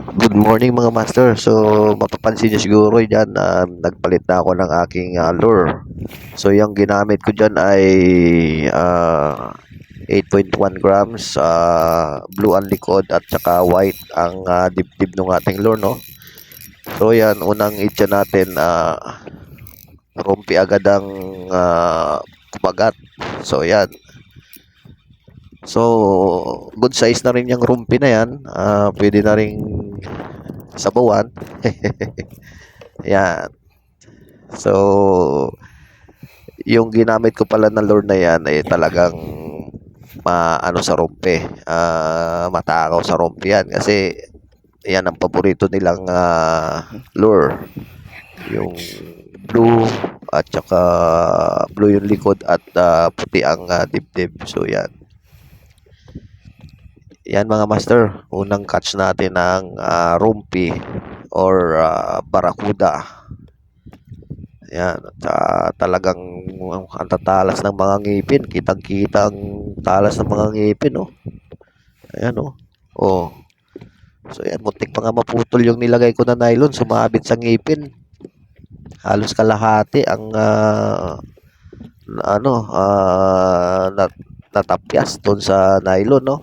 Good morning mga master. So mapapansin niyo siguro diyan na nagpalit na ako ng aking lure. So yung ginamit ko diyan ay 8.1 grams blue ang likod at saka white ang dibdib ng ating lure, no. So yan, unang itcha natin, rumpi agad ang kumagat. So yan. So good size na rin yung rumpi na yan. Pwede na ring sabawan. Yan. So, yung ginamit ko pala na lure na yan ay talagang maano sa rompe. Matakaw sa rompe yan kasi yan ang paborito nilang lure. Yung blue at saka blue yung likod at puti ang dibdib. So yan. Yan mga master, unang catch natin ng rumpi or barakuda. Yan, at talagang ang tatalas ng mga ngipin, kitang-kita ang talas ng mga ngipin, oh. Ayan, oh. Oh. So yan, muntik pa nga maputol yung nilagay ko na nylon, sumabit sa ngipin. Halos kalahati ang natapyas doon sa nylon, no.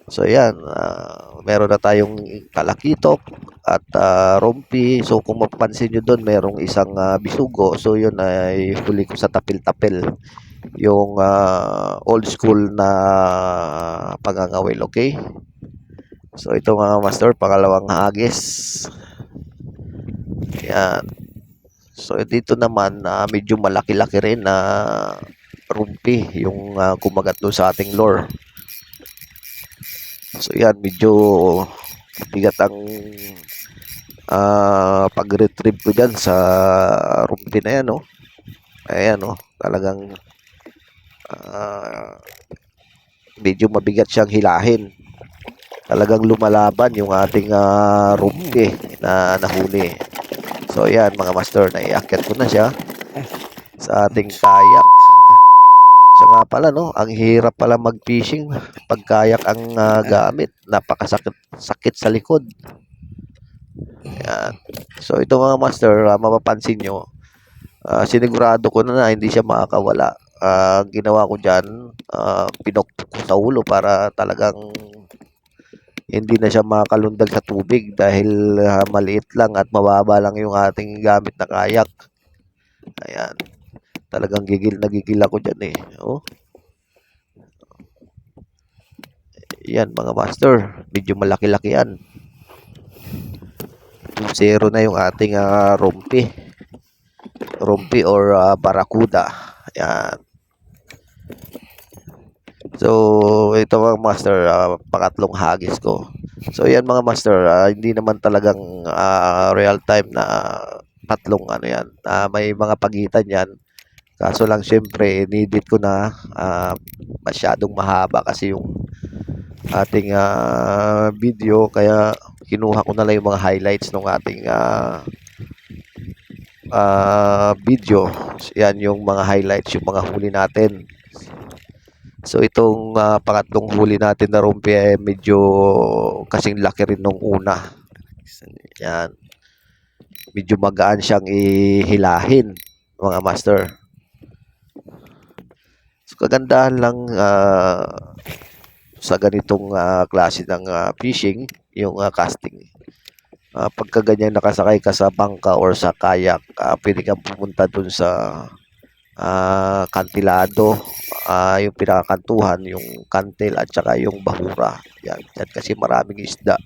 So yan, meron na tayong talakitok at rompi. So kung mapapansin nyo doon, merong isang bisugo. So yun ay huli ko sa tapil-tapil. Yung old school na pangangawil, okay? So ito mga master, pangalawang hagis. Yan. So dito naman, medyo malaki-laki rin na rumpi yung kumagat doon sa ating lure. So yan, medyo bigat ang pag-retrieve ko dyan sa rumpi na yan, no. Ayan, no, talagang medyo mabigat siyang hilahin. Talagang lumalaban yung ating rumpi na nahuli. So yan mga master, naiakyat ko na siya sa ating kayak. Siya nga pala, no, ang hirap pala mag-fishing pag kayak ang gamit. Napakasakit sa likod. Yan. So ito mga master, mapapansin nyo, sinigurado ko na hindi siya makakawala. Ginawa ko dyan, pinokpok ko sa ulo para talagang hindi na siya makakalundag sa tubig dahil maliit lang at mababa lang yung ating gamit na kayak. Ayan. Talagang gigil na gigil ako dyan, eh. Oh. Yan mga master, medyo malaki-laki yan. 2-0 na yung ating rumpi or barakuda. Yan. So ito mga master, pangatlong hagis ko. So yan mga master, hindi naman talagang real time na tatlong ano yan. May mga pagitan yan. Kaso lang syempre, nidit ko na masyadong mahaba kasi yung ating video, kaya kinuha ko na lang yung mga highlights ng ating video. Yan yung mga highlights, yung mga huli natin. So itong pangatlong huli natin na rumpi ay medyo kasing laki rin nung una. Yan. Medyo magaan siyang ihilahin mga master. So kagandahan lang sa ganitong klase ng fishing, yung casting. Pagka ganyan nakasakay ka sa bangka or sa kayak, pwede kang pumunta dun sa kantilado, yung pinakakantuhan, yung kantil at saka yung bahura. Yan kasi maraming isda.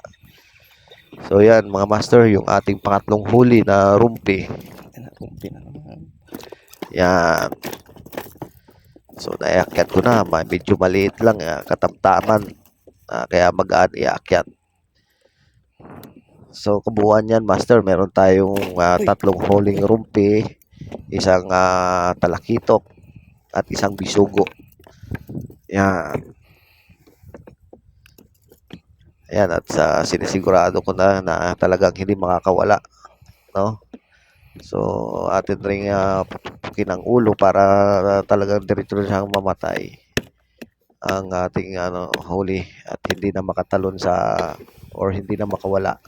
So yan mga master, yung ating pangatlong huli na rumpi. Yan. So naiakyat ko na, medyo maliit lang, katamtaman, kaya magaan iakyat. So kabuuan yan master, meron tayong tatlong huling rumpi, isang talakitok at isang bisugo. Yan. Ayan, at sinisigurado ko na talagang hindi makakawala, no? So atin ring pupukin ang ulo para talagang diretso siyang mamatay ang ating huli at hindi na makatalon sa or hindi na makawala.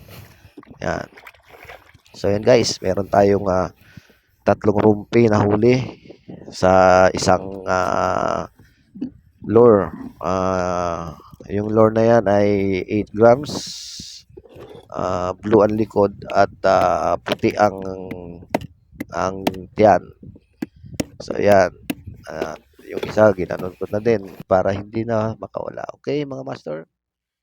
Yan. So yan guys, meron tayong tatlong rumpi na huli sa isang lure. Yung lure na yan ay 8 grams, blue ang likod at puti ang tiyan. So yan, yung isa ginanon ko na din para hindi na makawala. Okay mga master?